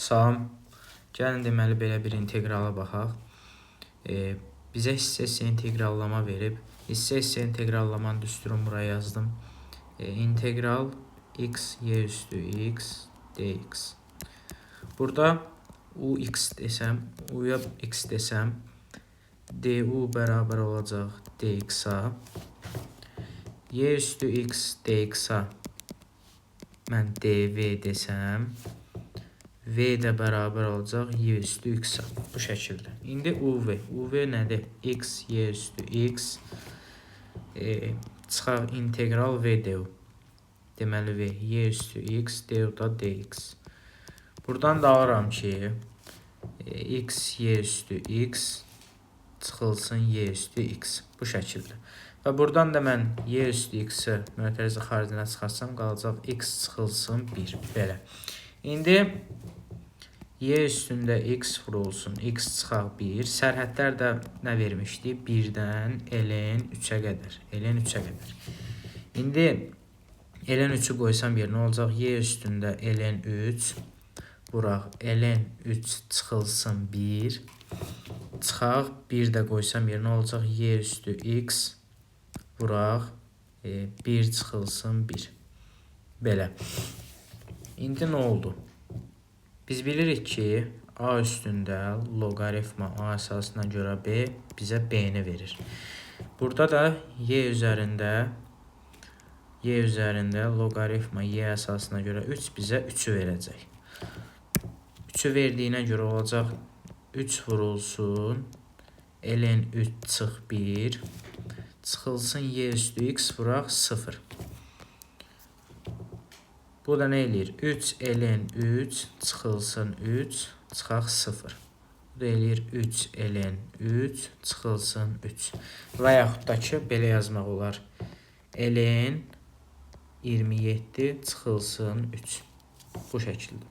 Salam. Gəlin deməli belə bir inteqrala baxaq. Bizə hissə inteqrallama verib. Hissə inteqrallamanın düsturunu buraya yazdım. İntegral x y üstü x dx. Burada ux desəm, u'ya x desəm, du bərabər olacaq dx-a. Y üstü x dx-a mən dv desəm, v də bərabər olacaq y üstü x-a. Bu şəkildə. İndi uv. Uv nədir? X, y üstü x. Çıxaq integral v du. Deməli v, y üstü x, du da dx. Buradan da alıram ki, x, y üstü x çıxılsın y üstü x. Bu şəkildə. Və buradan da mən y üstü x-i mötərizə xaricinə çıxarsam, qalacaq x çıxılsın 1. Belə. İndi y üstündə x vurulsun, x çıxaq 1. Sərhədlər də nə vermişdi? 1-dən ln 3-ə qədər. ln 3-ə qədər. İndi ln 3-ü qoysam yer nə olacaq? Y üstündə ln 3 vuraq ln 3 çıxılsın 1. Çıxaq 1 də qoysam yer nə olacaq? Y üstü x vuraq 1 çıxılsın 1. Belə. İndi nə oldu? Biz bilirik ki, a üstündə loqaritma a əsasına görə b bizə b-ni verir. Burada da y üzərində loqaritma y əsasına görə 3 bizə 3-ü verəcək. 3-ü verdiyinə görə olacaq 3 vurulsun ln 3 çıx 1 çıxılsın y üstü x vuraq 0. Bu da nə eləyir? 3 ln 3 çıxılsın 3 çıxaq 0. Bu da eləyir 3 ln 3 çıxılsın 3. Və yaxud da ki, belə yazmaq olar. ln 27 çıxılsın 3. Bu şəkildə.